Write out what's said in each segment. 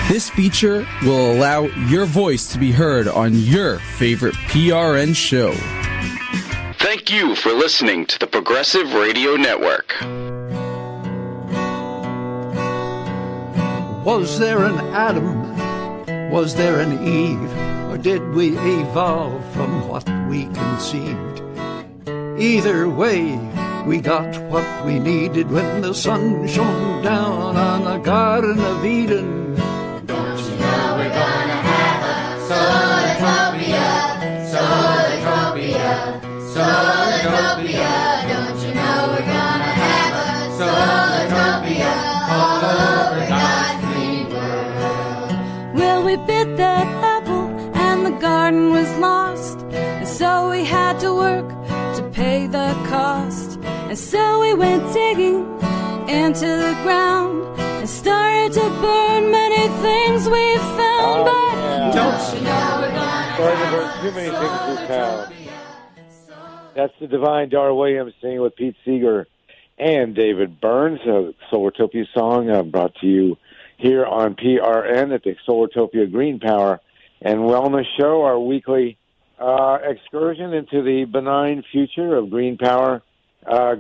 This feature will allow your voice to be heard on your favorite PRN show. Thank you for listening to the Progressive Radio Network. Was there an Adam? Was there an Eve? Or did we evolve from what we conceived? Either way, we got what we needed when the sun shone down on the Garden of Eden. Don't you know we're gonna have a Solartopia, Solartopia, Solartopia. Don't you know we're gonna have a Solartopia all over God's green world? Well, we bit that apple and the garden was lost, and so we had to work to pay the cost. And so we went digging into the ground and started to burn many things we found. But don't you know we're gonna too many things we found. That's the Divine Dar Williams singing with Pete Seeger and David Burns, a Solartopia song brought to you here on PRN at the Solartopia Green Power and Wellness Show, our weekly excursion into the benign future of green power,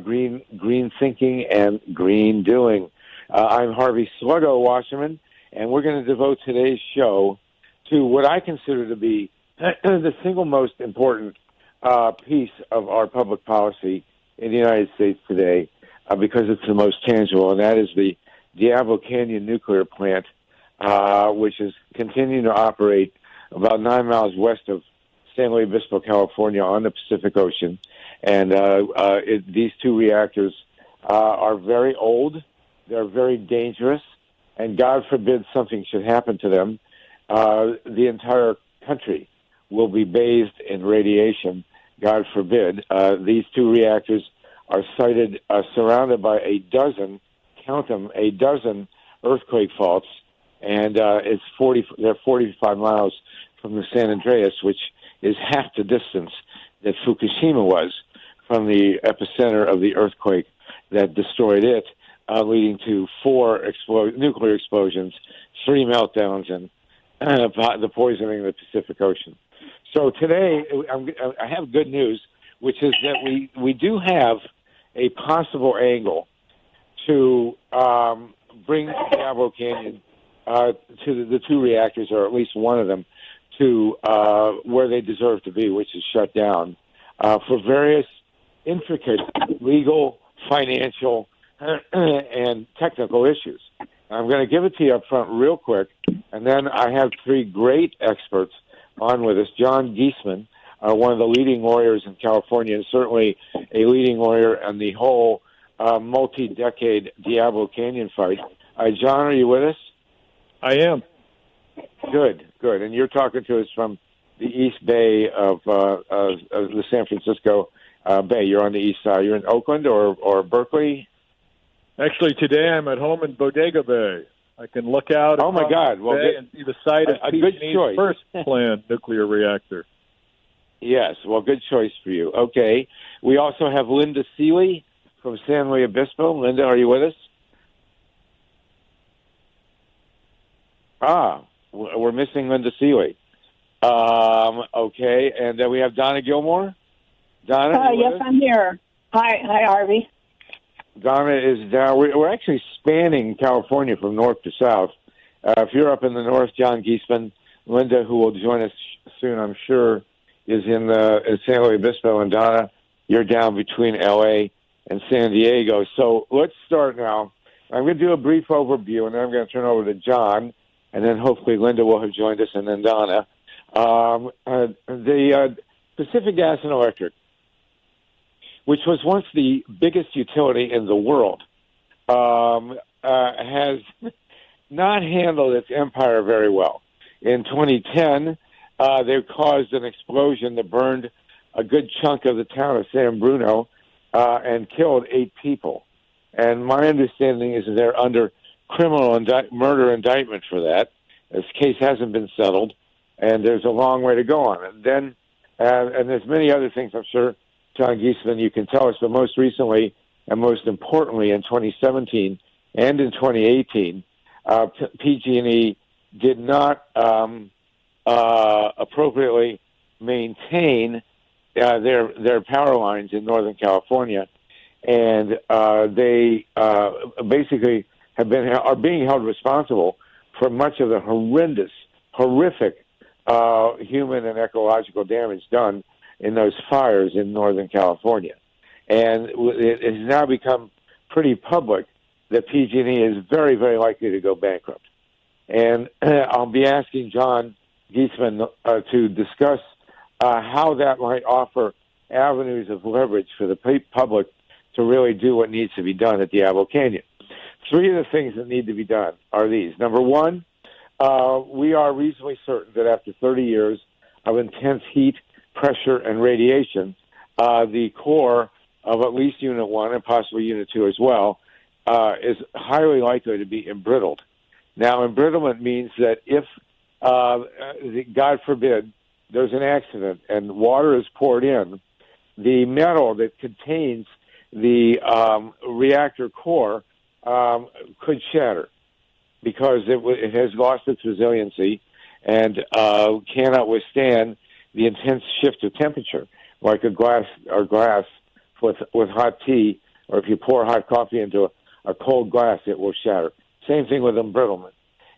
green thinking, and green doing. I'm Harvey Sluggo Wasserman, and we're going to devote today's show to what I consider to be the single most important piece of our public policy in the United States today, because it's the most tangible, and that is the Diablo Canyon nuclear plant, which is continuing to operate about 9 miles west of San Luis Obispo, California, on the Pacific Ocean. And these two reactors are very old. They're very dangerous. And God forbid something should happen to them, the entire country will be bathed in radiation. God forbid. These two reactors are surrounded by a dozen earthquake faults. And they're 45 miles from the San Andreas, which is half the distance that Fukushima was from the epicenter of the earthquake that destroyed it, leading to 4 nuclear explosions, 3 meltdowns, and the poisoning of the Pacific Ocean. So today, I have good news, which is that we do have a possible angle to bring Diablo Canyon to the two reactors, or at least one of them, to where they deserve to be, which is shut down, for various intricate legal, financial, and technical issues. I'm going to give it to you up front real quick, and then I have 3 great experts on with us. JOHN GEESMAN, one of the leading lawyers in California, and certainly a leading lawyer in the whole multi-decade Diablo Canyon fight. John, are you with us? I am. Good. And you're talking to us from the East Bay of the San Francisco Bay. You're on the east side. You're in Oakland or Berkeley? Actually, today I'm at home in Bodega Bay. I can look out oh my God! Well, and see the site of PG&E's first planned nuclear reactor. Yes, well, good choice for you. Okay. We also have Linda Seeley from San Luis Obispo. Linda, are you with us? We're missing Linda Seeley. Okay, and then we have Donna Gilmore. Donna, yes, I'm here. Hi, Harvey. Donna is down. We're actually spanning California from north to south. If you're up in the north, JOHN GEESMAN, Linda, who will join us soon, I'm sure, is in San Luis Obispo, and Donna, you're down between L.A. and San Diego. So let's start now. I'm going to do a brief overview, and then I'm going to turn over to John, and then hopefully Linda will have joined us, and then Donna. The Pacific Gas and Electric, which was once the biggest utility in the world, has not handled its empire very well. In 2010, they caused an explosion that burned a good chunk of the town of San Bruno and killed 8 people. And my understanding is that they're under criminal murder indictment for that. This case hasn't been settled, and there's a long way to go on it. Then, and there's many other things I'm sure, John GEESMAN, you can tell us, but most recently and most importantly in 2017 and in 2018, PG&E did not appropriately maintain their power lines in Northern California, and they basically are being held responsible for much of the horrific human and ecological damage done in those fires in Northern California. And it has now become pretty public that PG&E is very, very likely to go bankrupt. And I'll be asking John Geesman to discuss how that might offer avenues of leverage for the public to really do what needs to be done at Diablo Canyon. Three of the things that need to be done are these. Number one, we are reasonably certain that after 30 years of intense heat, pressure, and radiation, the core of at least Unit 1 and possibly Unit 2 as well is highly likely to be embrittled. Now, embrittlement means that if, God forbid, there's an accident and water is poured in, the metal that contains the reactor core could shatter because it has lost its resiliency and cannot withstand the intense shift of temperature, like a glass with hot tea, or if you pour hot coffee into a cold glass, it will shatter. Same thing with embrittlement.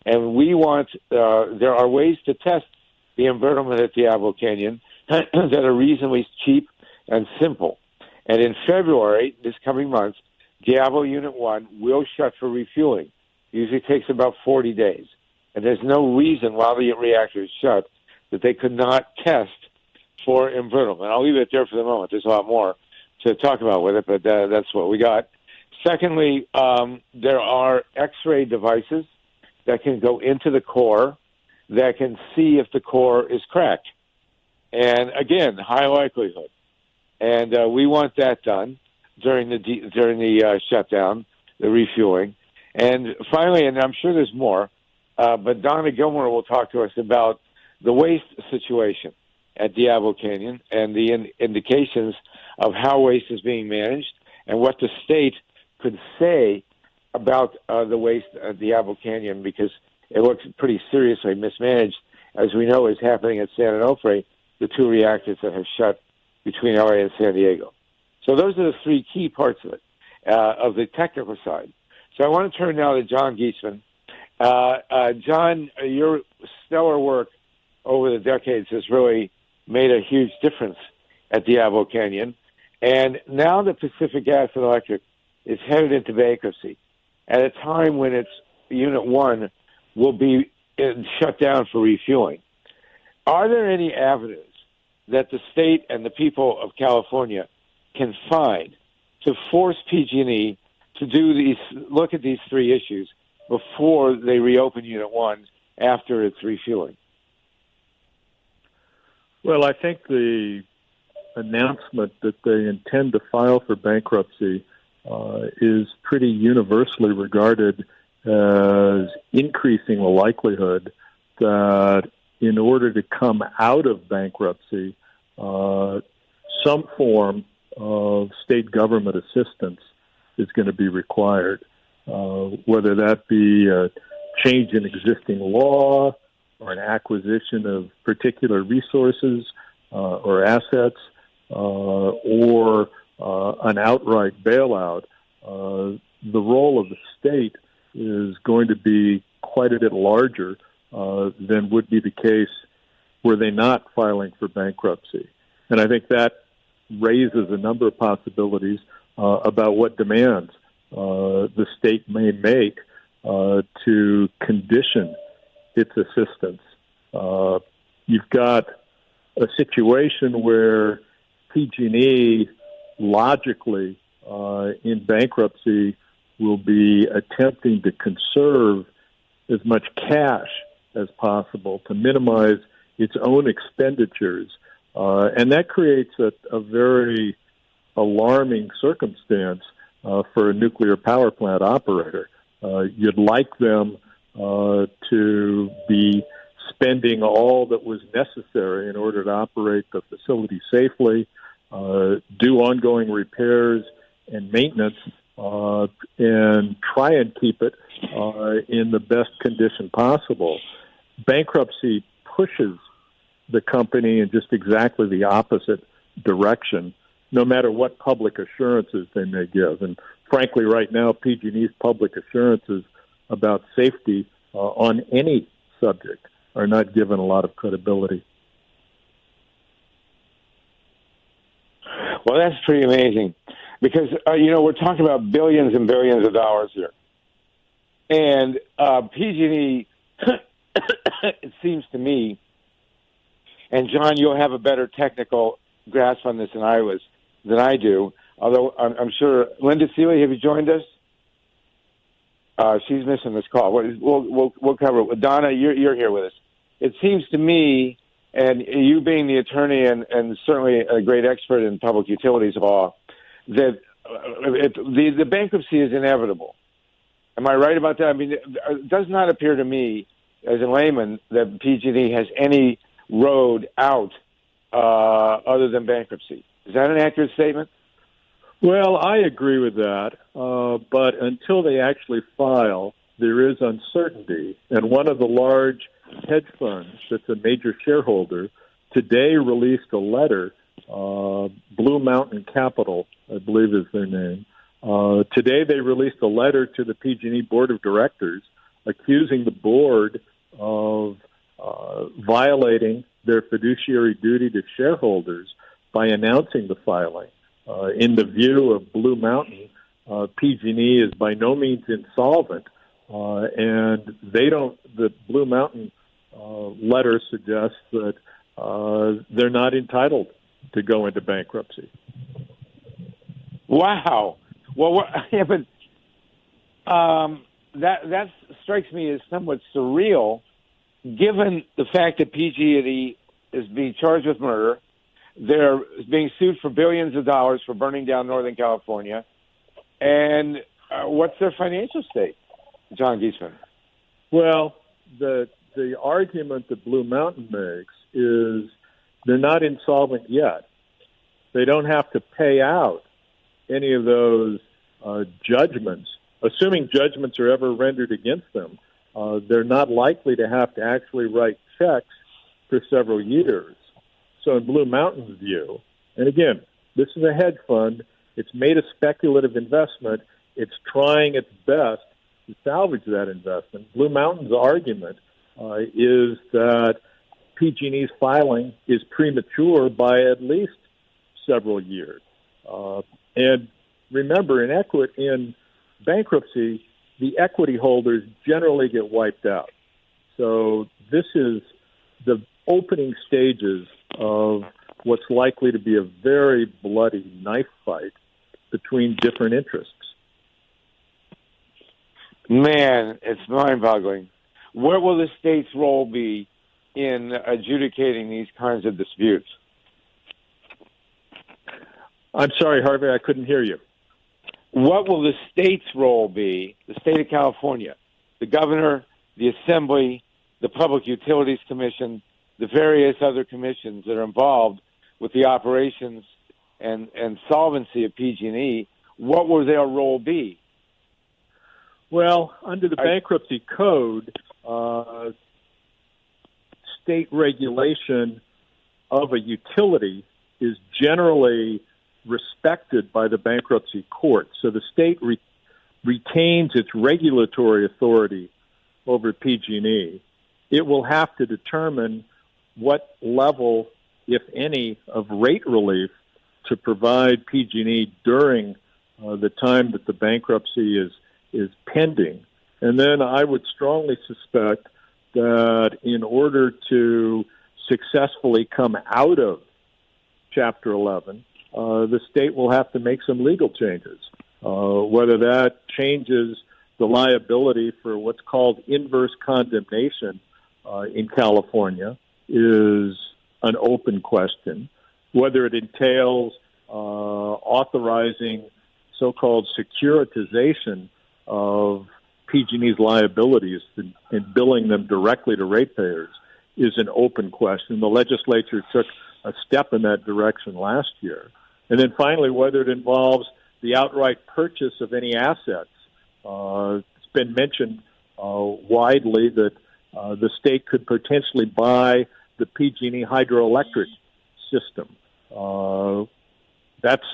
And we want, there are ways to test the embrittlement at Diablo Canyon that are reasonably cheap and simple. And in February, this coming month, Diablo Unit 1 will shut for refueling. Usually takes about 40 days. And there's no reason while the reactor is shut that they could not test for embrittlement. I'll leave it there for the moment. There's a lot more to talk about with it, but that's what we got. Secondly, there are X-ray devices that can go into the core that can see if the core is cracked. And again, high likelihood. And we want that done during the shutdown, the refueling. And finally, and I'm sure there's more, but Donna Gilmore will talk to us about the waste situation at Diablo Canyon and the indications of how waste is being managed and what the state could say about the waste at Diablo Canyon, because it looks pretty seriously mismanaged, as we know is happening at San Onofre, the two reactors that have shut between LA and San Diego. So those are the three key parts of it, of the technical side. So I want to turn now to John Geesman. John, your stellar work over the decades has really made a huge difference at Diablo Canyon. And now that Pacific Gas and Electric is headed into bankruptcy at a time when its Unit 1 will be shut down for refueling. Are there any avenues that the state and the people of California can find to force PG&E to look at these three issues before they reopen Unit 1 after its refueling? Well, I think the announcement that they intend to file for bankruptcy is pretty universally regarded as increasing the likelihood that in order to come out of bankruptcy, some form of state government assistance is going to be required, whether that be a change in existing law or an acquisition of particular resources or assets, or an outright bailout. The role of the state is going to be quite a bit larger than would be the case were they not filing for bankruptcy. And I think that raises a number of possibilities about what demands the state may make to condition its assistance. You've got a situation where PG&E logically in bankruptcy will be attempting to conserve as much cash as possible to minimize its own expenditures. And that creates a very alarming circumstance for a nuclear power plant operator. You'd like them to be spending all that was necessary in order to operate the facility safely, do ongoing repairs and maintenance, and try and keep it in the best condition possible. Bankruptcy pushes the company in just exactly the opposite direction, no matter what public assurances they may give. And frankly, right now, PG&E's public assurances about safety on any subject are not given a lot of credibility. Well, that's pretty amazing because, we're talking about billions and billions of dollars here. And PG&E, it seems to me, and John, you'll have a better technical grasp on this than I do, although I'm sure. Linda Seeley, have you joined us? She's missing this call. We'll cover it. Donna, you're here with us. It seems to me, and you being the attorney and certainly a great expert in public utilities law, that the bankruptcy is inevitable. Am I right about that? I mean, it does not appear to me, as a layman, that PG&E has any road out other than bankruptcy. Is that an accurate statement? Well, I agree with that, but until they actually file, there is uncertainty. And one of the large hedge funds that's a major shareholder today released a letter, Blue Mountain Capital, I believe is their name. Today they released a letter to the PG&E Board of Directors accusing the board of violating their fiduciary duty to shareholders by announcing the filing. In the view of Blue Mountain, PG&E is by no means insolvent, and the Blue Mountain letter suggests that they're not entitled to go into bankruptcy. Wow. Well, but that strikes me as somewhat surreal, given the fact that PG&E is being charged with murder. They're being sued for billions of dollars for burning down Northern California. And what's their financial state, John Geesman? Well, the argument that Blue Mountain makes is they're not insolvent yet. They don't have to pay out any of those judgments. Assuming judgments are ever rendered against them, they're not likely to have to actually write checks for several years. So in Blue Mountain's view, and again, this is a hedge fund, it's made a speculative investment, it's trying its best to salvage that investment. Blue Mountain's argument is that PG&E's filing is premature by at least several years. And remember, in bankruptcy, the equity holders generally get wiped out. So this is the opening stages of what's likely to be a very bloody knife fight between different interests. Man, it's mind-boggling. What will the state's role be in adjudicating these kinds of disputes? I'm sorry, Harvey, I couldn't hear you. What will the state's role be, the state of California, the governor, the assembly, the Public Utilities Commission, the various other commissions that are involved with the operations and solvency of PG&E? What will their role be? Well, under the bankruptcy code, state regulation of a utility is generally respected by the bankruptcy court. So the state retains its regulatory authority over PG&E. It will have to determine what level, if any, of rate relief to provide PG&E during the time that the bankruptcy is pending. And then I would strongly suspect that in order to successfully come out of Chapter 11, the state will have to make some legal changes, whether that changes the liability for what's called inverse condemnation in California is an open question. Whether it entails authorizing so-called securitization of PG&E's liabilities and billing them directly to ratepayers is an open question. The legislature took a step in that direction last year. And then finally, whether it involves the outright purchase of any assets, been mentioned widely that the state could potentially buy the PG&E hydroelectric system. That's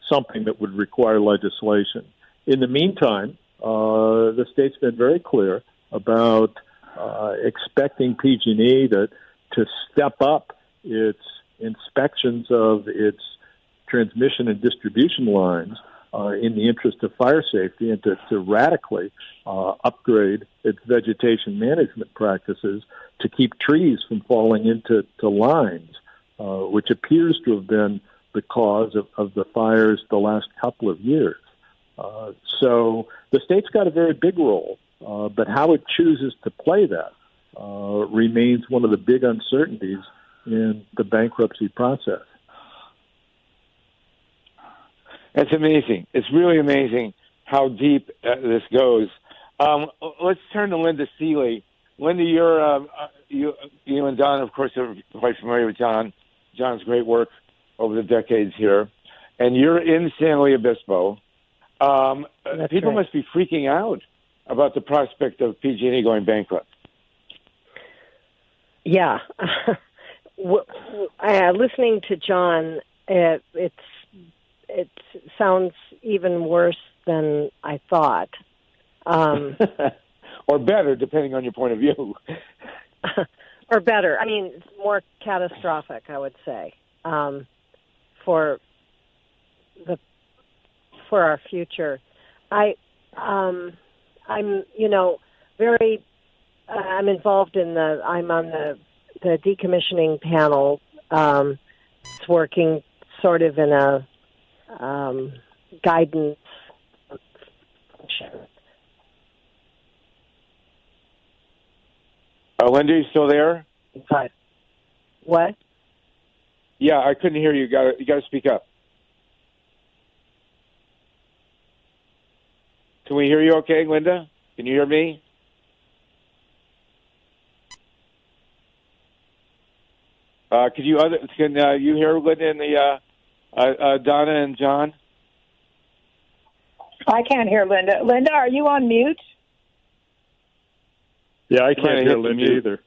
something that would require legislation. In the meantime, the state's been very clear about expecting PG&E to step up its inspections of its transmission and distribution lines in the interest of fire safety, and to radically upgrade its vegetation management practices to keep trees from falling into lines, which appears to have been the cause of the fires the last couple of years. So the state's got a very big role, but how it chooses to play that remains one of the big uncertainties in the bankruptcy process. It's amazing. It's really amazing how deep this goes. Let's turn to Linda Seeley. Linda, you and Don, of course, are quite familiar with John. John's great work over the decades here. And you're in San Luis Obispo. People must be freaking out about the prospect of PG&E going bankrupt. Yeah. Listening to John, it sounds even worse than I thought. Or better, depending on your point of view. Or better. I mean, it's more catastrophic, I would say, for our future. I'm involved I'm on the decommissioning panel. It's working sort of in a guidance function. Linda, you still there? What? Yeah, I couldn't hear you. You got to speak up. Can we hear you okay, Linda? Can you hear me? Can you hear Linda and the Donna and John? I can't hear Linda. Linda, are you on mute? Yeah, I can't hear Linda either.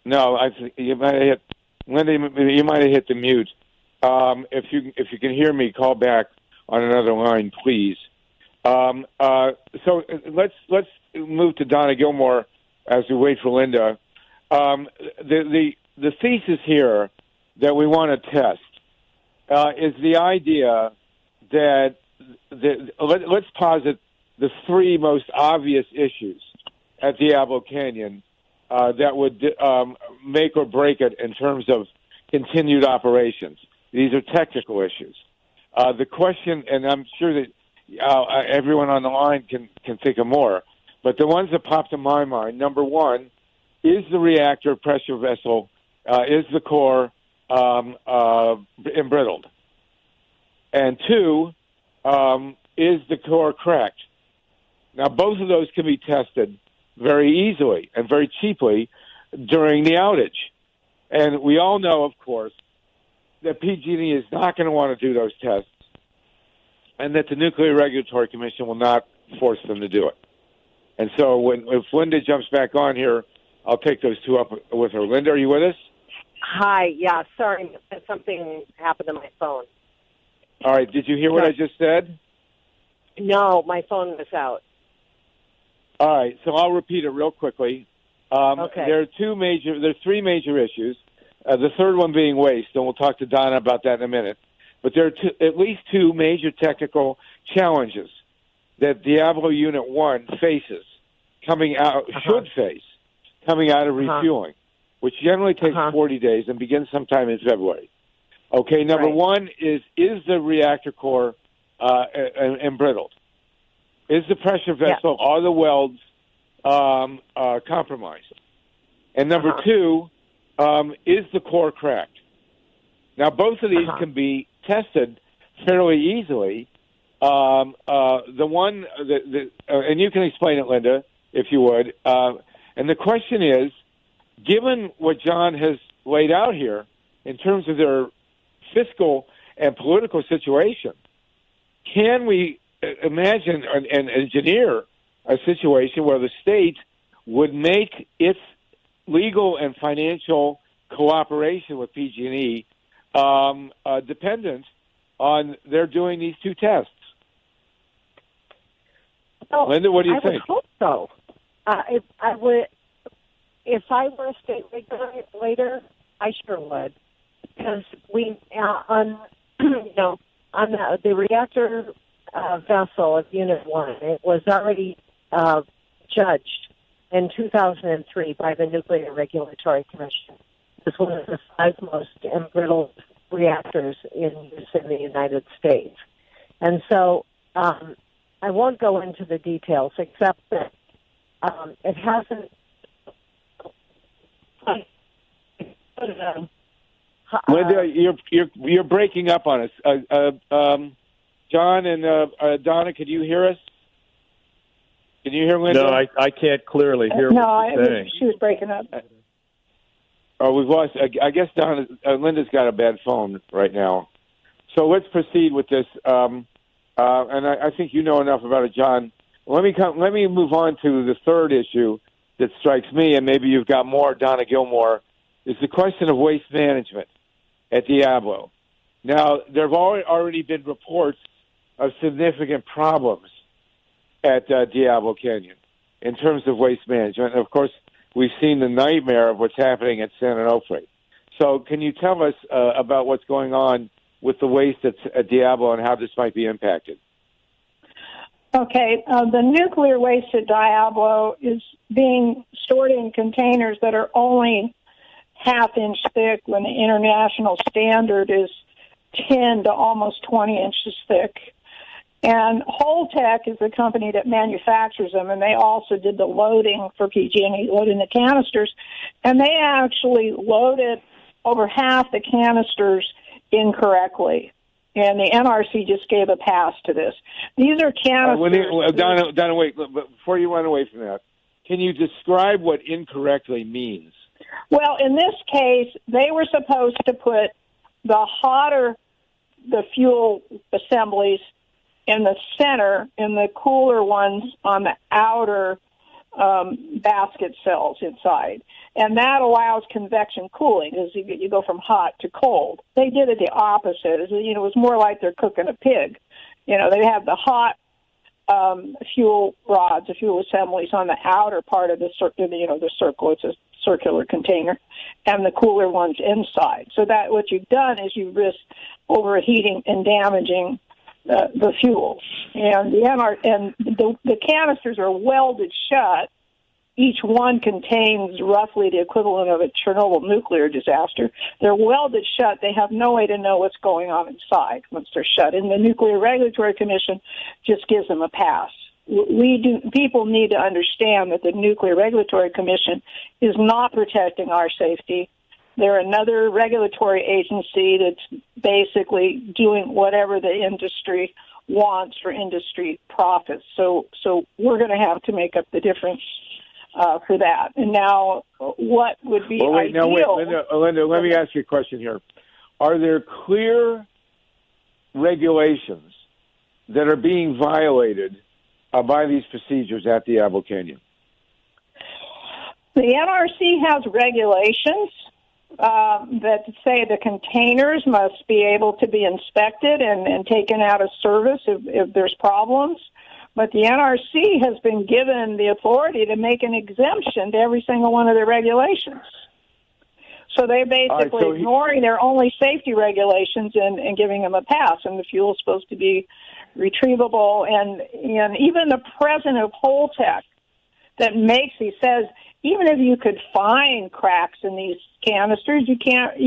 No, I think you might have hit Linda. You might have hit the mute. If you can hear me, call back on another line, please. So let's move to Donna Gilmore as we wait for Linda. The thesis here that we want to test is the idea that let's posit the three most obvious issues at Diablo Canyon that would make or break it in terms of continued operations. These are technical issues. The question, and I'm sure that everyone on the line can think of more, but the ones that popped in my mind, number one, is the reactor pressure vessel, is the core embrittled? And two, is the core cracked? Now, both of those can be tested very easily and very cheaply during the outage. And we all know, of course, that PG&E is not going to want to do those tests, and that the Nuclear Regulatory Commission will not force them to do it. And so if Linda jumps back on here, I'll take those two up with her. Linda, are you with us? Hi. Yeah, sorry. Something happened to my phone. All right. Did you hear what I just said? No, my phone was out. All right. So I'll repeat it real quickly. Okay. There are three major issues. The third one being waste, and we'll talk to Donna about that in a minute. But there are at least two major technical challenges that Diablo Unit 1 faces, should face, coming out of refueling, which generally takes 40 days and begins sometime in February. Okay, number one is the reactor core embrittled? Is the pressure vessel, are the welds compromised? And number two, is the core cracked? Now, both of these can be tested fairly easily. The one, and you can explain it, Linda, if you would. And the question is, given what John has laid out here in terms of their fiscal and political situation, can we imagine and engineer a situation where the state would make its legal and financial cooperation with PG&E dependent on their doing these two tests. Well, Linda, what do you think? I would hope so. If I were a state regulator, I sure would, because we on the reactor vessel of Unit 1, it was already judged in 2003 by the Nuclear Regulatory Commission. It's one of the 5 most embrittlement reactors in use in the United States. And so I won't go into the details, except that it hasn't... Linda, you're breaking up on us. John and Donna, could you hear us? Can you hear Linda? No, I can't clearly hear what you're saying. She was breaking up. Oh, we've lost. I guess Linda's got a bad phone right now. So let's proceed with this. And I think you know enough about it, John. Let me move on to the third issue that strikes me, and maybe you've got more, Donna Gilmore, is the question of waste management at Diablo. Now, there have already been reports of significant problems at Diablo Canyon in terms of waste management. And, of course, we've seen the nightmare of what's happening at San Onofre. So can you tell us about what's going on with the waste at Diablo and how this might be impacted? Okay, the nuclear waste at Diablo is being stored in containers that are only half-inch thick when the international standard is 10 to almost 20 inches thick. And Holtec is the company that manufactures them, and they also did the loading for PG&E, loading the canisters. And they actually loaded over half the canisters incorrectly. And the NRC just gave a pass to this. These are canisters... Donna, wait. Before you run away from that, can you describe what incorrectly means? Well, in this case, they were supposed to put the fuel assemblies in the center and the cooler ones on the outer basket cells inside. And that allows convection cooling as you go from hot to cold. They did it the opposite. It was more like they're cooking a pig. They have the hot fuel rods, the fuel assemblies on the outer part of the circle. It's a circular container, and the cooler ones inside. So that what you've done is you risk overheating and damaging the fuel. And the canisters are welded shut. Each one contains roughly the equivalent of a Chernobyl nuclear disaster. They're welded shut. They have no way to know what's going on inside once they're shut. And the Nuclear Regulatory Commission just gives them a pass. People need to understand that the Nuclear Regulatory Commission is not protecting our safety. They're another regulatory agency that's basically doing whatever the industry wants for industry profits. So we're going to have to make up the difference for that. And now, what would be ideal? Linda, let me ask you a question here. Are there clear regulations that are being violated by these procedures at Diablo Canyon? The NRC has regulations that say the containers must be able to be inspected and taken out of service if there's problems. But the NRC has been given the authority to make an exemption to every single one of their regulations. So they're basically ignoring their only safety regulations and giving them a pass. And the fuel is supposed to be retrievable. And even the president of Holtec that says, even if you could find cracks in these canisters, you can't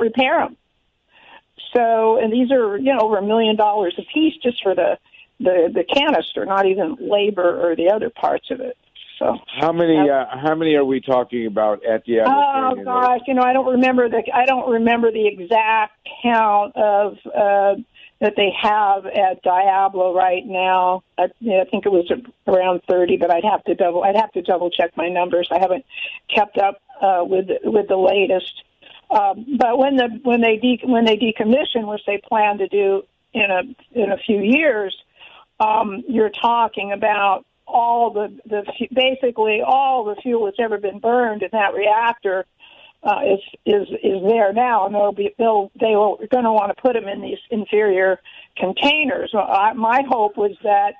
repair them. So, and these are over $1 million a piece just for the canister, not even labor or the other parts of it. So how many are we talking about at Diablo Canyon? Oh gosh, I don't remember the exact count of that they have at Diablo right now. I think it was around 30, but I'd have to double check my numbers. I haven't kept up with the latest. But when they decommission, which they plan to do in a few years, you're talking about basically all the fuel that's ever been burned in that reactor is there now, and they're going to want to put them in these inferior containers. My hope was that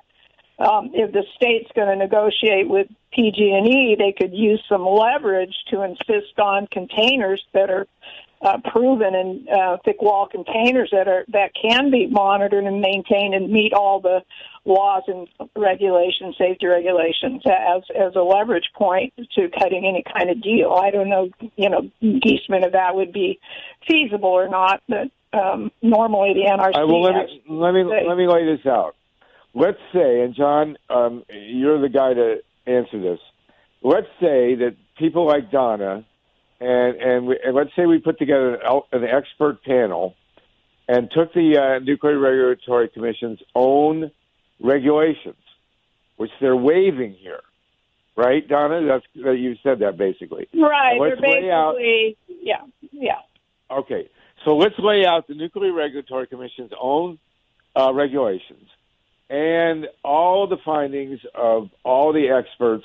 if the state's going to negotiate with PG&E, they could use some leverage to insist on containers that are proven and thick wall containers that can be monitored and maintained and meet all the laws and regulations, safety regulations, as a leverage point to cutting any kind of deal. I don't know, Geesman, if that would be feasible or not, but normally the NRC. Let me lay this out. Let's say, and John, you're the guy to answer this. Let's say that people like Donna, and let's say we put together an expert panel and took the Nuclear Regulatory Commission's own regulations, which they're waiving here, right, Donna? You said that basically, right? They're basically, yeah. Okay, so let's lay out the Nuclear Regulatory Commission's own regulations and all the findings of all the experts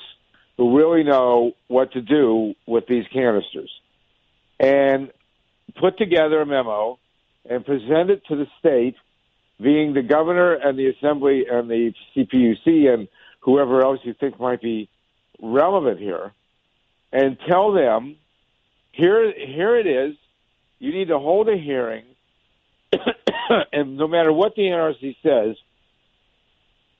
who really know what to do with these canisters, and put together a memo and present it to the state, being the governor and the assembly and the CPUC and whoever else you think might be relevant here, and tell them, here it is, you need to hold a hearing, and no matter what the NRC says,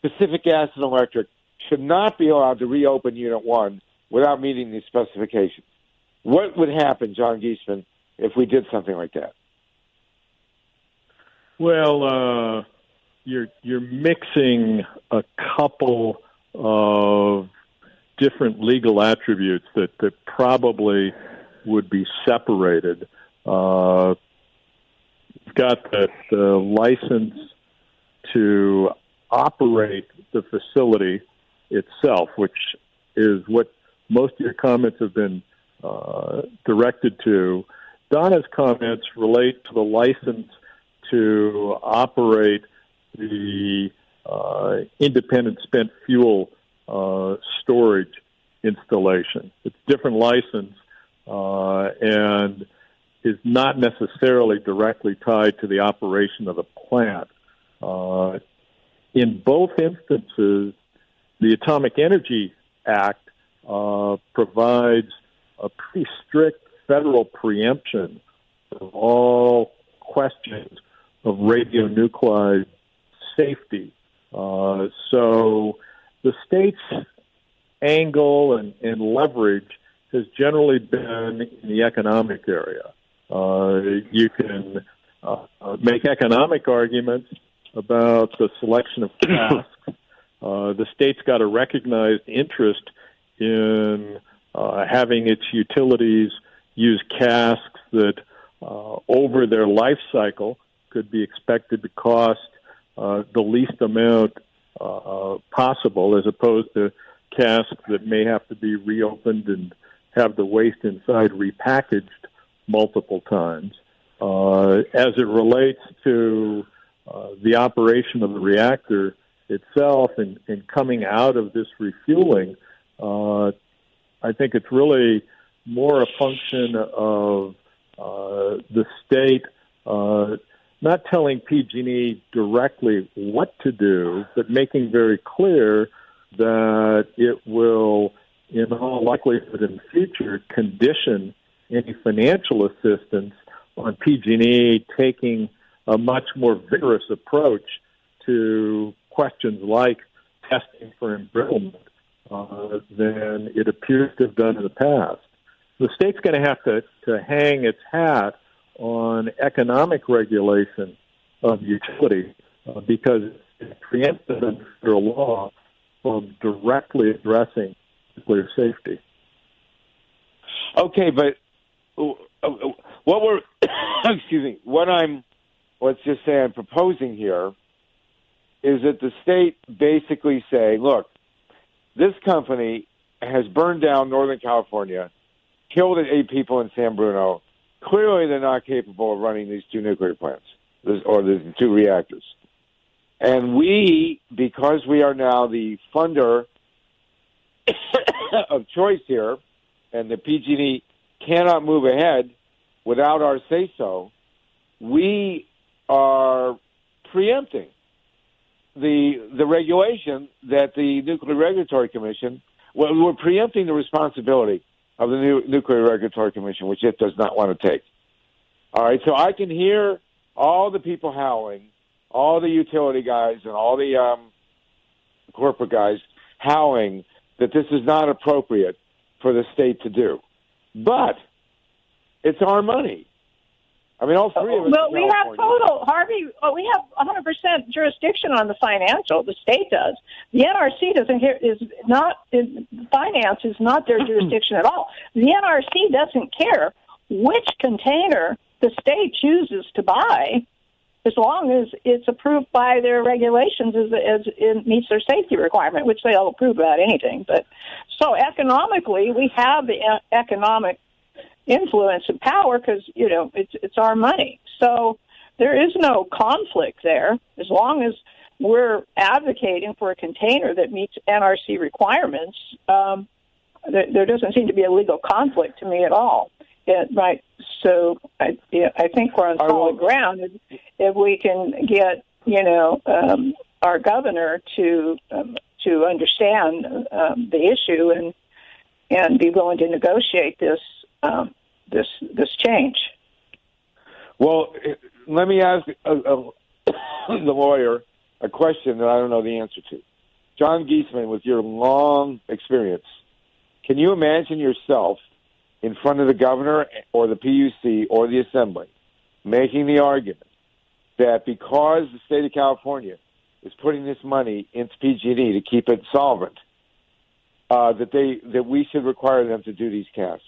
Pacific Gas and Electric should not be allowed to reopen Unit 1 without meeting these specifications. What would happen, John Geesman, if we did something like that? Well, you're mixing a couple of different legal attributes that probably would be separated. You've got the license to operate the facility itself, which is what most of your comments have been directed to. Donna's comments relate to the license to operate the independent spent fuel storage installation. It's a different license and is not necessarily directly tied to the operation of the plant. In both instances, the Atomic Energy Act provides a pretty strict federal preemption of all questions of radionuclide safety. So the state's angle and leverage has generally been in the economic area. You can make economic arguments about the selection of tasks. The state's got a recognized interest in having its utilities use casks that over their life cycle could be expected to cost the least amount possible, as opposed to casks that may have to be reopened and have the waste inside repackaged multiple times. As it relates to the operation of the reactor itself and coming out of this refueling, I think it's really more a function of the state not telling PG&E directly what to do, but making very clear that it will, in all likelihood in the future, condition any financial assistance on PG&E taking a much more vigorous approach to questions like testing for embrittlement than it appears to have done in the past. The state's going to have to hang its hat on economic regulation of utility because it's preempted under federal law from directly addressing nuclear safety. Okay, but what we're let's just say I'm proposing here is that the state basically say, look, this company has burned down Northern California, killed 8 people in San Bruno. Clearly, they're not capable of running these 2 nuclear plants or the 2 reactors. And we, because we are now the funder of choice here, and the PG&E cannot move ahead without our say-so, we are preempting the regulation that the Nuclear Regulatory Commission, well, we're preempting the responsibility of the Nuclear Regulatory Commission, which it does not want to take. All right, so I can hear all the people howling, all the utility guys and all the corporate guys howling that this is not appropriate for the state to do. But it's our money. I mean, all three of us. Well, we have total, Harvey, we have 100% jurisdiction on the financial. The state does. The NRC doesn't care, finance is not their jurisdiction at all. The NRC doesn't care which container the state chooses to buy, as long as it's approved by their regulations as it meets their safety requirement, which they'll approve about anything. But so economically, we have the economic influence and power because, it's our money. So there is no conflict there as long as we're advocating for a container that meets NRC requirements. There doesn't seem to be a legal conflict to me at all. Right. So I think we're on solid ground if we can get, our governor to understand the issue and be willing to negotiate this change. Well, let me ask the lawyer a question that I don't know the answer to. John Geesman, with your long experience, can you imagine yourself in front of the governor or the PUC or the Assembly making the argument that because the state of California is putting this money into PG&E to keep it solvent, that we should require them to do these casts?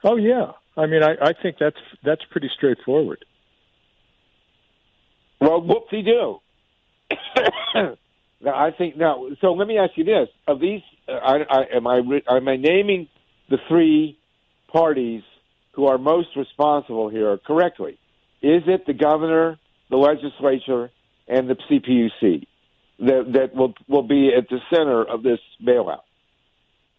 Oh yeah, I mean, I think that's pretty straightforward. Well, whoop-de-doo. So let me ask you this: of these, am I naming the three parties who are most responsible here correctly? Is it the governor, the legislature, and the CPUC that will be at the center of this bailout?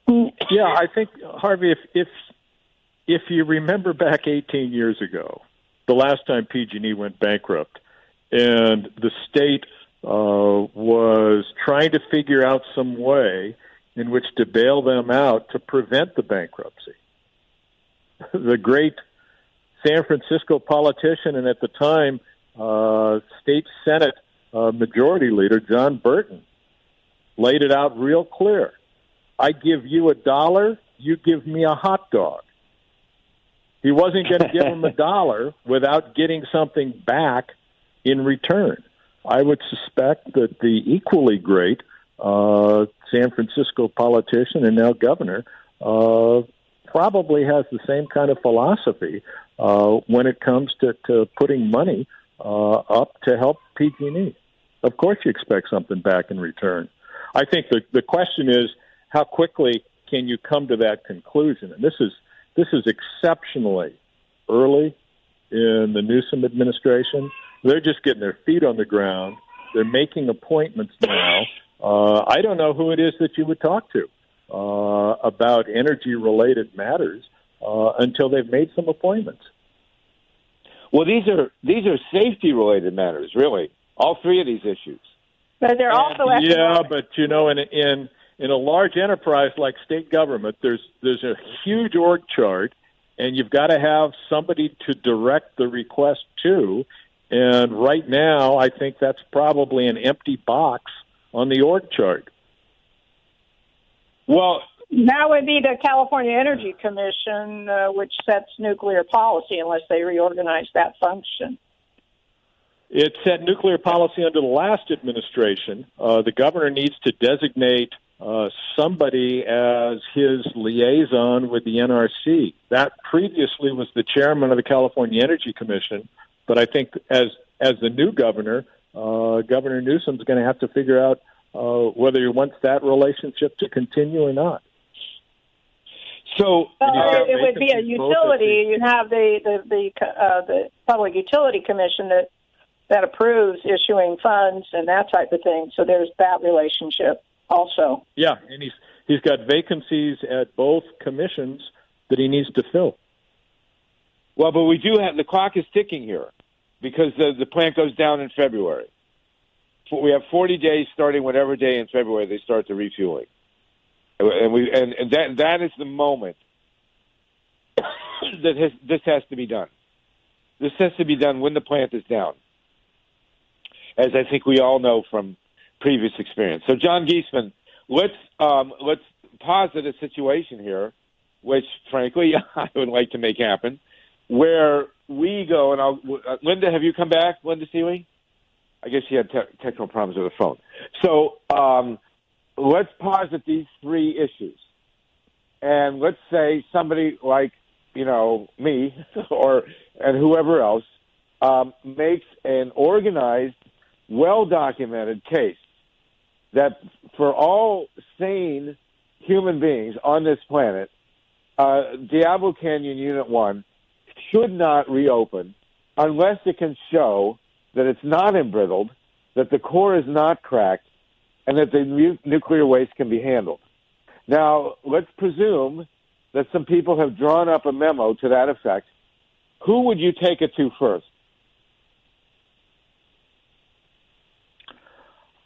Yeah, I think, Harvey, if you remember back 18 years ago, the last time PG&E went bankrupt, and the state was trying to figure out some way in which to bail them out to prevent the bankruptcy. The great San Francisco politician and at the time state Senate majority leader John Burton laid it out real clear. I give you $1, you give me a hot dog. He wasn't going to give him $1 without getting something back in return. I would suspect that the equally great San Francisco politician and now governor probably has the same kind of philosophy when it comes to putting money up to help PG&E. Of course you expect something back in return. I think the question is, how quickly can you come to that conclusion? And this is exceptionally early in the Newsom administration. They're just getting their feet on the ground. They're making appointments now. I don't know who it is that you would talk to about energy-related matters until they've made some appointments. Well, these are safety-related matters, really. All three of these issues. But they're also economic. Yeah, but in a large enterprise like state government, there's a huge org chart, and you've got to have somebody to direct the request to. And right now, I think that's probably an empty box on the org chart. Well, that would be the California Energy Commission, which sets nuclear policy unless they reorganize that function. It set nuclear policy under the last administration. The governor needs to designate somebody as his liaison with the NRC. That previously was the chairman of the California Energy Commission. But I think as the new governor, Governor Newsom's going to have to figure out whether he wants that relationship to continue or not. So it would be a utility. You have the Public Utility Commission that approves issuing funds and that type of thing. So there's that relationship also. Yeah, and he's got vacancies at both commissions that he needs to fill. Well, but we do have, the clock is ticking here because the plant goes down in February. We have 40 days starting whatever day in February they start the refueling. And that is the moment that this has to be done. This has to be done when the plant is down, as I think we all know from previous experience. So, John Geesman, let's posit a situation here, which, frankly, I would like to make happen, where we go, and Linda, have you come back, Linda Seeley? I guess she had technical problems with the phone. So let's posit these three issues. And let's say somebody like, me and whoever else makes an organized, well-documented case that for all sane human beings on this planet, Diablo Canyon Unit 1 should not reopen unless it can show that it's not embrittled, that the core is not cracked, and that the nuclear waste can be handled. Now, let's presume that some people have drawn up a memo to that effect. Who would you take it to first?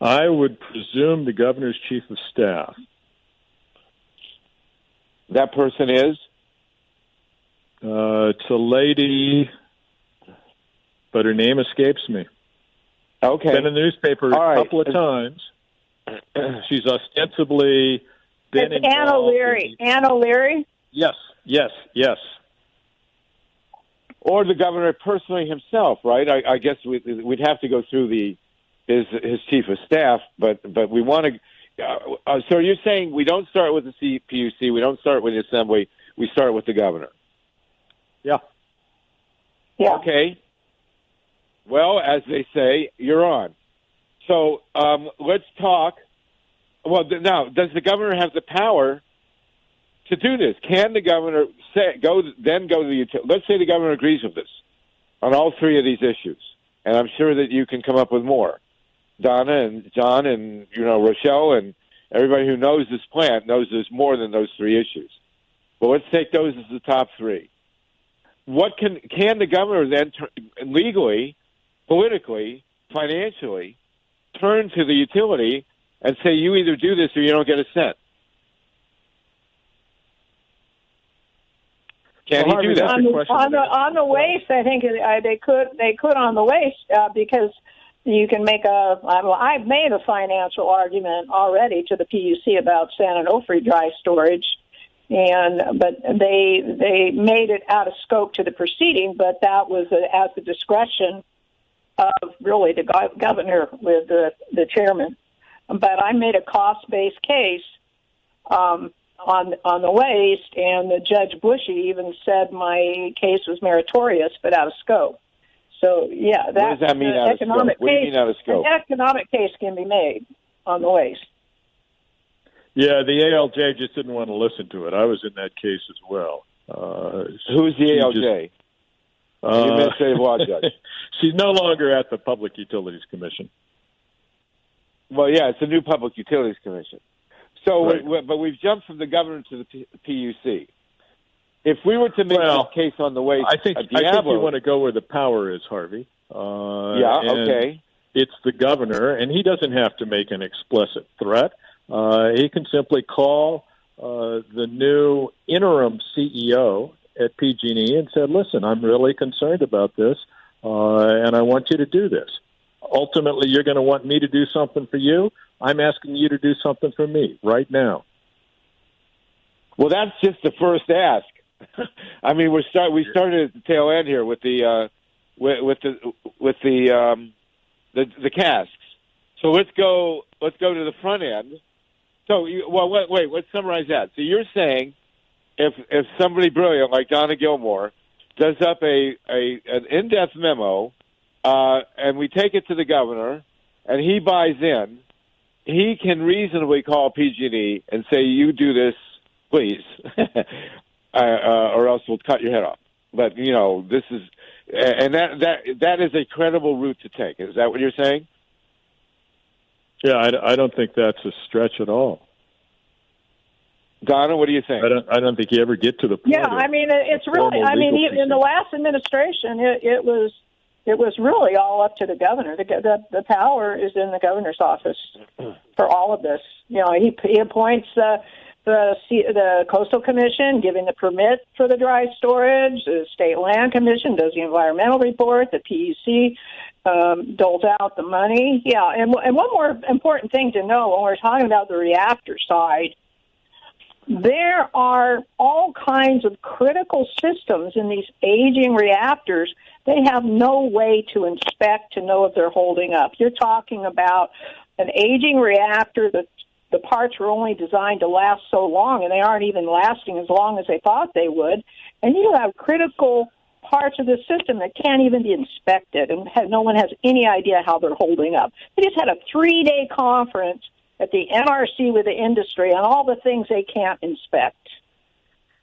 I would presume the governor's chief of staff. That person is? It's a lady, but her name escapes me. Okay. Been in the newspaper a couple of times. She's ostensibly been involved. Ann O'Leary. Ann O'Leary? Yes. Or the governor personally himself, right? I guess we'd have to go through his chief of staff, but we want to. So you're saying we don't start with the PUC, we don't start with the Assembly, we start with the governor? Yeah. Okay. Well, as they say, you're on. So let's talk. Well, now, does the governor have the power to do this? Can the governor go to the utility? Let's say the governor agrees with this on all three of these issues, and I'm sure that you can come up with more. Donna and John and Rochelle and everybody who knows this plant knows there's more than those three issues. But let's take those as the top three. What can the governor then legally, politically, financially turn to the utility and say, you either do this or you don't get a cent? Can he do that? On the waste, I think they could on the waste because you can make I've made a financial argument already to the PUC about San Onofre dry storage. But they made it out of scope to the proceeding, but that was at the discretion of really the governor with the chairman. But I made a cost-based case on the waste, and the Judge Bushy even said my case was meritorious but out of scope. So yeah, what does that mean out of scope? What do you mean out of scope? An economic case can be made on the waste. Yeah, the ALJ just didn't want to listen to it. I was in that case as well. Who's the ALJ? The Administrative Law Judge. She's no longer at the Public Utilities Commission. Well, yeah, it's a new Public Utilities Commission. So, right. But we've jumped from the governor to the PUC. If we were to make this case on the waste, I think you want to go where the power is, Harvey. Okay. It's the governor, and he doesn't have to make an explicit threat. He can simply call the new interim CEO at PG&E and said, listen, I'm really concerned about this, and I want you to do this. Ultimately, you're going to want me to do something for you. I'm asking you to do something for me right now. Well, that's just the first ask. I mean, we started at the tail end here with the casks. So let's go to the front end. So, wait, let's summarize that. So you're saying if somebody brilliant like Donna Gilmore does up an in-depth memo, and we take it to the governor, and he buys in, he can reasonably call PG&E and say, you do this, please, or else we'll cut your head off. But, this is – and that is a credible route to take. Is that what you're saying? Yeah, I don't think that's a stretch at all. Donna, what do you think? I don't think you ever get to the point. Yeah, I mean, it's really. I mean, in the last administration, it was really all up to the governor. The power is in the governor's office for all of this. You know, he appoints the Coastal Commission, giving the permit for the dry storage. The State Land Commission does the environmental report. The PUC doles out the money. Yeah, and one more important thing to know when we're talking about the reactor side. There are all kinds of critical systems in these aging reactors. They have no way to inspect to know if they're holding up. You're talking about an aging reactor that the parts were only designed to last so long, and they aren't even lasting as long as they thought they would. And you have critical parts of the system that can't even be inspected, and no one has any idea how they're holding up. They just had a 3-day conference at the NRC with the industry on all the things they can't inspect.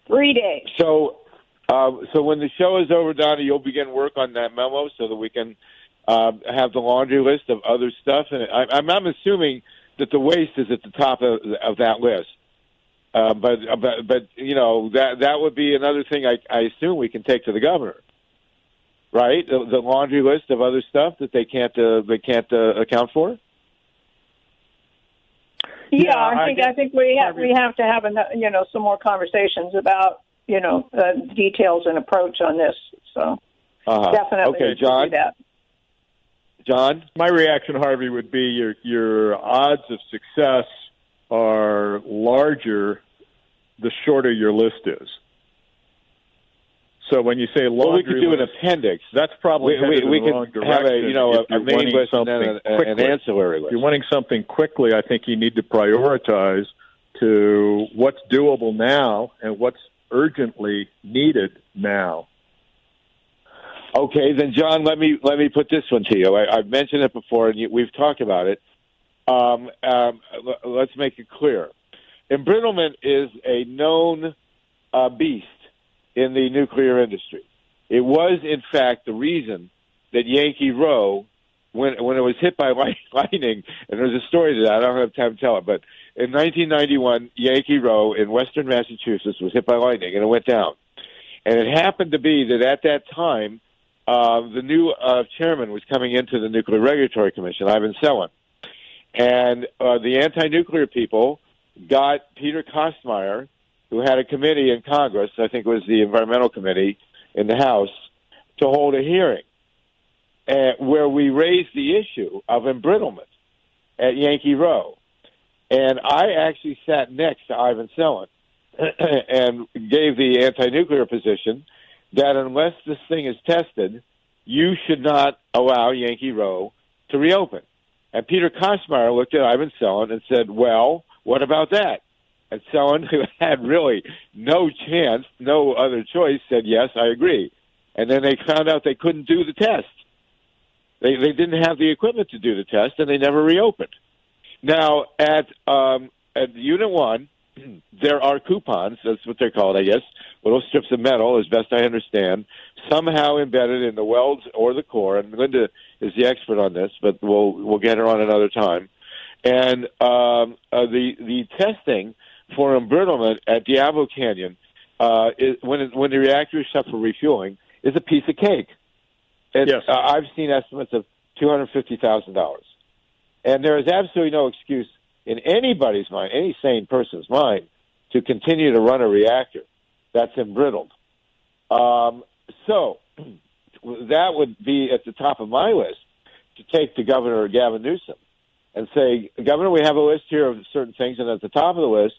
3 days. So when the show is over, Donna, you'll begin work on that memo so that we can have the laundry list of other stuff. And I'm assuming that the waste is at the top of that list. But you know, that would be another thing I assume we can take to the governor, right? The laundry list of other stuff that they can't account for. Yeah, I think we have to have some more conversations about details and approach on this. So definitely, okay, John. Do that. John, my reaction, Harvey, would be your odds of success are larger the shorter your list is. So when you say laundry, well, we could do an appendix. That's probably we in the wrong could have a main list and then an ancillary list. If you're wanting something quickly, I think you need to prioritize to what's doable now and what's urgently needed now. Okay, then, John, let me put this one to you. I've mentioned it before, and we've talked about it. Let's make it clear. Embrittlement is a known beast in the nuclear industry. It was, in fact, the reason that Yankee Row, when it was hit by lightning, and there's a story to that, I don't have time to tell it, but in 1991, Yankee Row in western Massachusetts was hit by lightning, and it went down. And it happened to be that at that time, the new chairman was coming into the Nuclear Regulatory Commission, Ivan Selin. And the anti-nuclear people got Peter Kostmeyer, who had a committee in Congress, I think it was the Environmental Committee in the House, to hold a hearing where we raised the issue of embrittlement at Yankee Row. And I actually sat next to Ivan Selin and gave the anti-nuclear position that unless this thing is tested, you should not allow Yankee Row to reopen. And Peter Kostmeyer looked at Ivan Selin and said, well, what about that? And Selin, who had really no chance, no other choice, said, yes, I agree. And then they found out they couldn't do the test. They didn't have the equipment to do the test, and they never reopened. Now, at Unit 1, there are coupons, that's what they're called, I guess, little strips of metal, as best I understand, somehow embedded in the welds or the core. And Linda is the expert on this, but we'll get her on another time. And the testing for embrittlement at Diablo Canyon, is, when the reactor is shut for refueling, is a piece of cake. Yes. I've seen estimates of $250,000. And there is absolutely no excuse in anybody's mind, any sane person's mind, to continue to run a reactor that's embrittled. So that would be at the top of my list to take to Governor Gavin Newsom and say, Governor, we have a list here of certain things, and at the top of the list,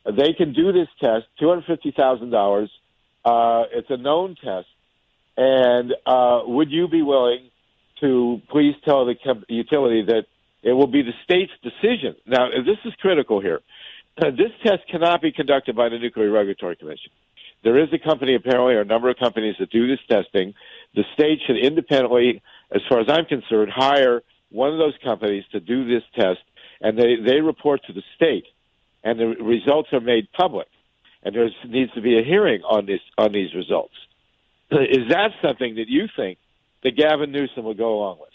they can do this test, $250,000. It's a known test. And would you be willing to please tell the utility that it will be the state's decision? Now, this is critical here. This test cannot be conducted by the Nuclear Regulatory Commission. There is a company, apparently, or a number of companies that do this testing. The state should independently, as far as I'm concerned, hire one of those companies to do this test, and they report to the state, and the results are made public. And there needs to be a hearing on these results. Is that something that you think that Gavin Newsom will go along with?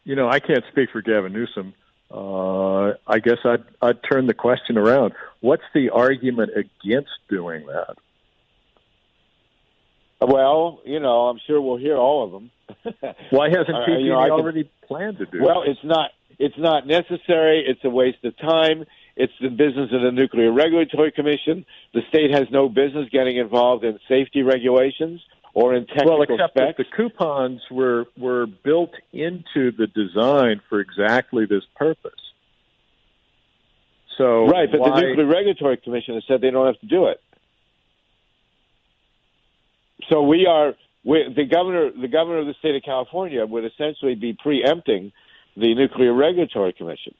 I can't speak for Gavin Newsom. I guess I'd turn the question around. What's the argument against doing that? Well, I'm sure we'll hear all of them. Why hasn't PG&E already planned to do Well, it? it's not necessary. It's a waste of time. It's the business of the Nuclear Regulatory Commission. The state has no business getting involved in safety regulations or in technical except specs. that the coupons were built into the design for exactly this purpose. So right, but the Nuclear Regulatory Commission has said they don't have to do it. So the governor of the state of California would essentially be preempting the Nuclear Regulatory Commission.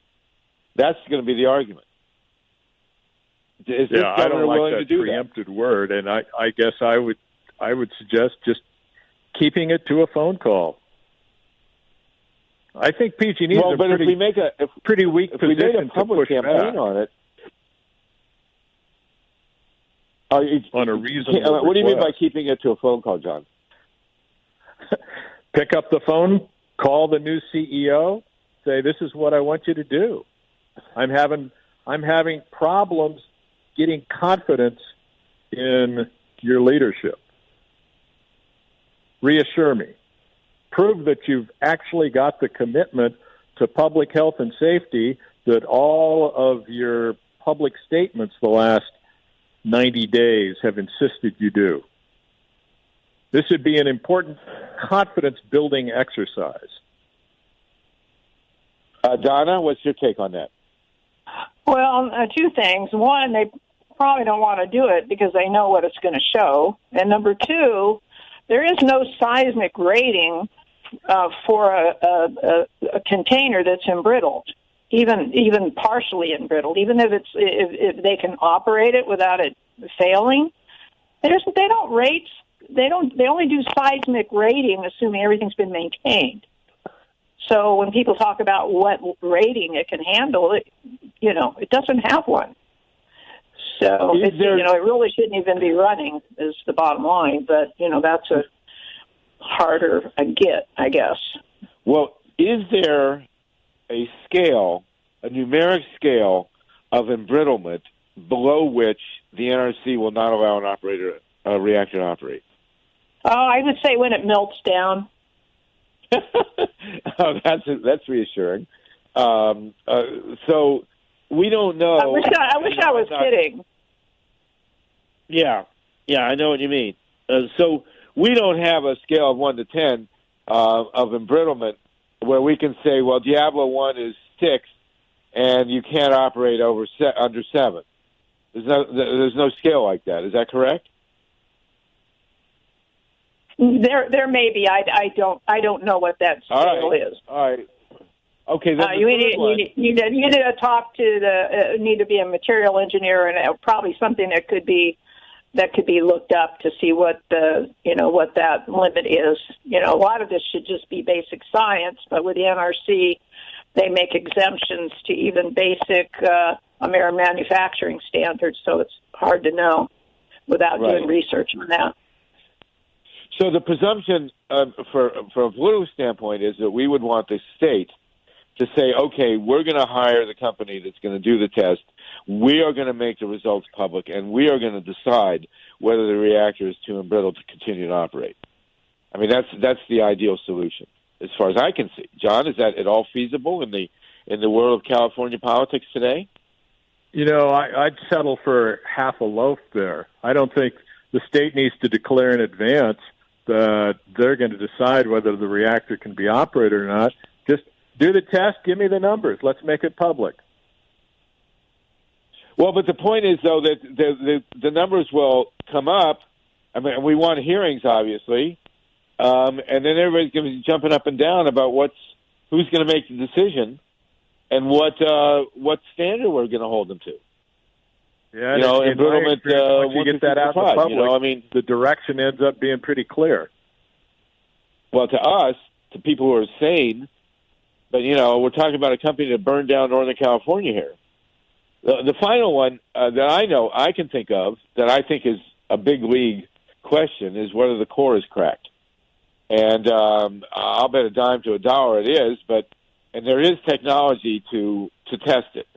That's going to be the argument. Is this I governor don't willing like to that do preempted word, and I guess I would suggest just keeping it to a phone call. I think PG&E is if we make a pretty weak if we position make a public to push campaign back on it. On a reasonable what do you mean by request. keeping it to a phone call, John? Pick up the phone, call the new CEO, say, "This is what I want you to do. I'm having problems getting confidence in your leadership. Reassure me. Prove that you've actually got the commitment to public health and safety that all of your public statements the last 90 days have insisted you do." This would be an important confidence-building exercise. Donna, what's your take on that? Well, two things. One, they probably don't want to do it because they know what it's going to show. And number two, there is no seismic rating for a container that's embrittled, even partially embrittled, even if they can operate it without it failing. They only do seismic rating, assuming everything's been maintained. So when people talk about what rating it can handle, it doesn't have one. So it really shouldn't even be running, is the bottom line. But that's a harder get, I guess. Well, is there a scale, a numeric scale of embrittlement below which the NRC will not allow a reactor to operate? Oh, I would say when it melts down. That's reassuring. So we don't know. I wish I was kidding. Yeah, I know what you mean. So we don't have a scale of 1 to 10 of embrittlement where we can say, well, Diablo 1 is 6, and you can't operate under 7. There's no scale like that. Is that correct? There may be. I don't know what that scale is. All right. Okay. Then you need to talk to need to be a material engineer, and probably something that could be looked up to see what what that limit is. A lot of this should just be basic science, but with the NRC, they make exemptions to even basic American manufacturing standards, so it's hard to know without doing research on that. So the presumption from a political standpoint is that we would want the state to say, okay, we're going to hire the company that's going to do the test. We are going to make the results public, and we are going to decide whether the reactor is too embrittled to continue to operate. I mean, that's the ideal solution, as far as I can see. John, is that at all feasible in the world of California politics today? I'd settle for half a loaf there. I don't think the state needs to declare in advance that they're going to decide whether the reactor can be operated or not. Just do the test, give me the numbers, let's make it public. Well, but the point is, though, that the numbers will come up. I mean, we want hearings, obviously, and then everybody's going to be jumping up and down about who's going to make the decision and what standard we're going to hold them to. Yeah, embrittlement. Once you get that out in the public, the direction ends up being pretty clear. Well, to us, to people who are sane, but we're talking about a company that burned down Northern California here. The final one that I can think of that I think is a big league question is whether the core is cracked. And I'll bet a dime to a dollar it is, and there is technology to test it.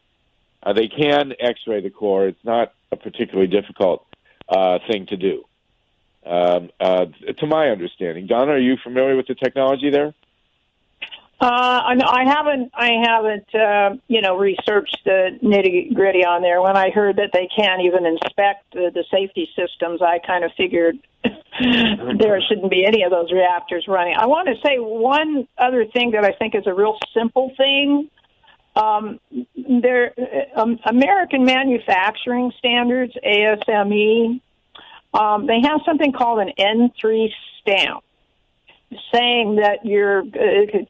They can X-ray the core. It's not a particularly difficult thing to do, to my understanding. Donna, are you familiar with the technology there? I haven't, researched the nitty gritty on there. When I heard that they can't even inspect the safety systems, I kind of figured there shouldn't be any of those reactors running. I want to say one other thing that I think is a real simple thing. American Manufacturing Standards, ASME, they have something called an N3 stamp, saying that your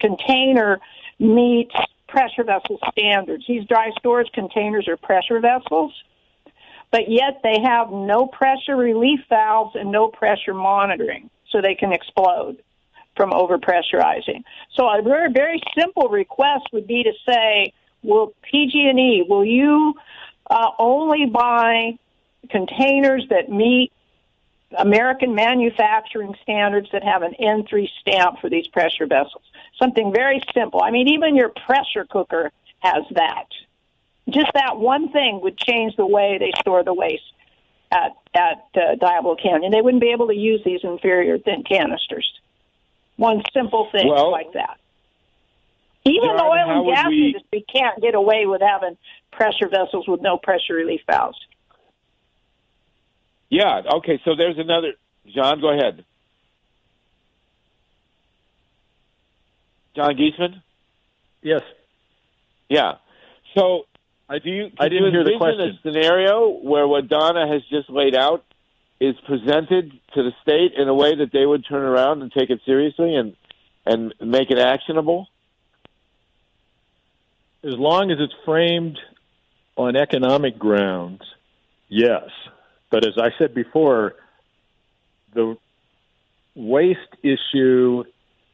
container meets pressure vessel standards. These dry storage containers are pressure vessels, but yet they have no pressure relief valves and no pressure monitoring, so they can explode from overpressurizing. So a very, very simple request would be to say, will PG&E, will you only buy containers that meet American Manufacturing Standards that have an N3 stamp for these pressure vessels? Something very simple. I mean, even your pressure cooker has that. Just that one thing would change the way they store the waste at Diablo Canyon. They wouldn't be able to use these inferior thin canisters. One simple thing like that. Even John, the oil and gas we... industry can't get away with having pressure vessels with no pressure relief valves. Yeah, okay, so there's another. John, go ahead. John Geesman? Yes. Yeah. So I didn't hear the question. A scenario where what Donna has just laid out is presented to the state in a way that they would turn around and take it seriously and make it actionable? As long as it's framed on economic grounds, yes. But as I said before, the waste issue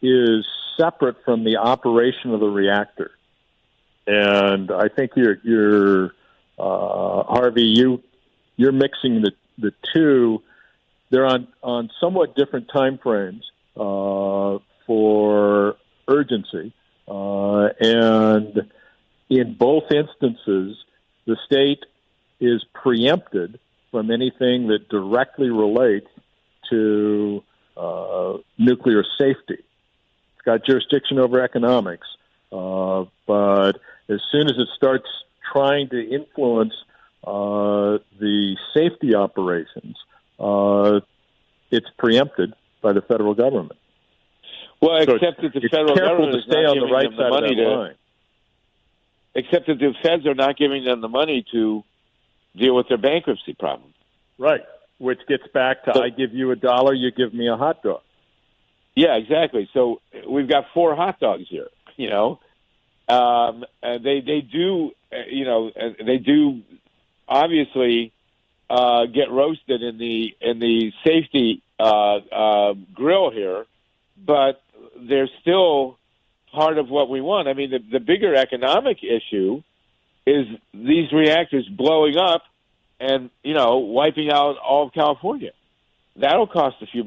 is separate from the operation of the reactor. And I think you're Harvey, you're mixing the two. They're on somewhat different time frames for urgency. And in both instances, the state is preempted from anything that directly relates to nuclear safety. It's got jurisdiction over economics, but as soon as it starts trying to influence the safety operations, it's preempted by the federal government. Well, except that the federal government is stay not on the right giving them side the money of that line. Except that the feds are not giving them the money to deal with their bankruptcy problem. Right, which gets back to I give you $1, you give me a hot dog. Yeah, exactly. So we've got 4 hot dogs here, and they do obviously get roasted in the safety grill here, but they're still part of what we want. I mean, the bigger economic issue is these reactors blowing up and wiping out all of California. That'll cost a few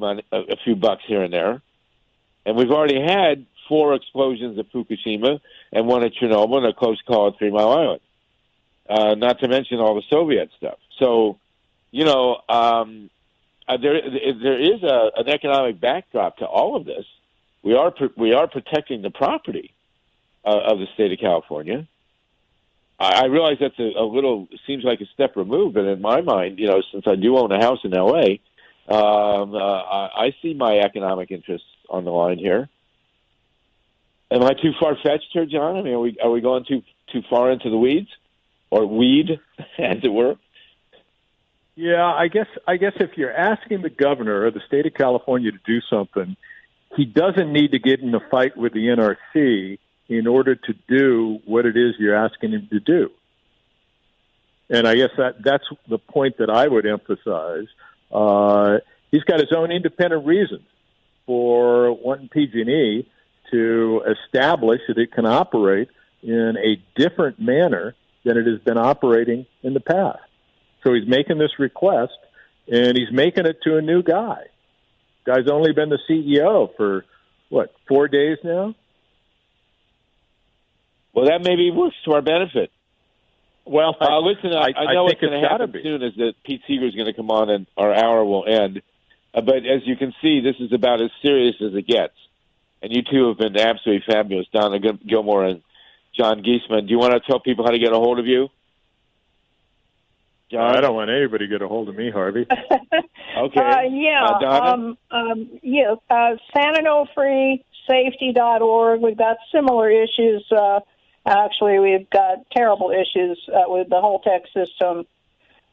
bucks here and there, and we've already had 4 explosions at Fukushima and 1 at Chernobyl and a close call at 3 Mile Island. Not to mention all the Soviet stuff. So, there is an economic backdrop to all of this. We are protecting the property of the state of California. I realize that's a little, seems like a step removed, but in my mind, since I do own a house in L.A., I see my economic interests on the line here. Am I too far-fetched here, John? I mean, are we going too far into the weeds, or weed, as it were? Yeah, I guess if you're asking the governor of the state of California to do something, he doesn't need to get in a fight with the NRC in order to do what it is you're asking him to do. And I guess that's the point that I would emphasize. He's got his own independent reasons for wanting PG&E to establish that it can operate in a different manner than it has been operating in the past. So he's making this request, and he's making it to a new guy. Guy's only been the CEO for, 4 days now? Well, that maybe works to our benefit. Well, listen, I know what's think going to happen soon is that Pete Seeger is going to come on and our hour will end. But as you can see, this is about as serious as it gets. And you two have been absolutely fabulous, Donna Gilmore and John Geesman. Do you want to tell people how to get a hold of you? John? I don't want anybody to get a hold of me, Harvey. Okay. Donna? SanOfreeSafety.org. We've got similar issues. Actually, we've got terrible issues with the whole tech system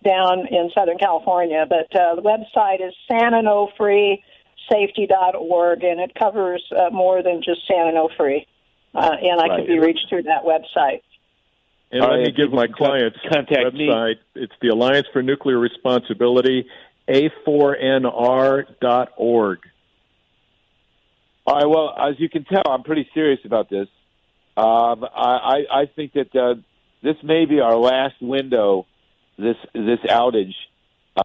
down in Southern California. But the website is SanOfreeSafety.org, and it covers more than just San Onofre. And I can be reached through that website. And let me give my clients' website. It's the Alliance for Nuclear Responsibility, A4NR.org. All right, well, as you can tell, I'm pretty serious about this. I think that this may be our last window, this outage,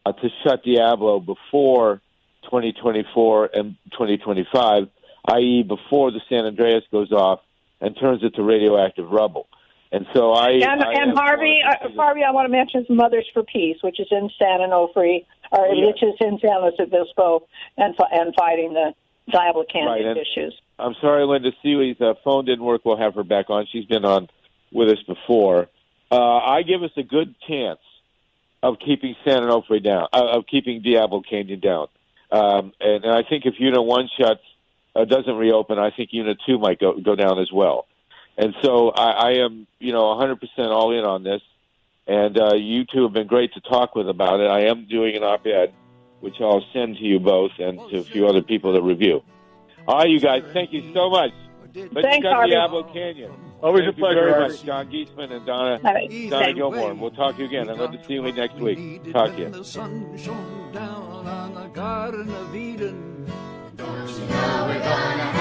to shut Diablo before 2024 and 2025, i.e. before the San Andreas goes off and turns it to radioactive rubble. And so Harvey, I want to mention Mothers for Peace, which is in San Onofre, which is in San Luis Obispo, and fighting the Diablo Canyon issues. I'm sorry, Linda Seeley's phone didn't work. We'll have her back on. She's been on with us before. I give us a good chance of keeping San Onofre down, of keeping Diablo Canyon down. And I think if Unit 1 doesn't reopen, I think Unit 2 might go down as well. And so I am, 100% all in on this. And you two have been great to talk with about it. I am doing an op-ed, which I'll send to you both and to a few other people that review. All right, you guys, thank you so much. Thanks, Harvey. Diablo Canyon. Always a pleasure, very much, John Geesman and Donna Gilmore. We'll talk to you again. I'd love to see you next week. Talk to you. The sun shone down on the Garden of Eden. Don't you know we're gonna have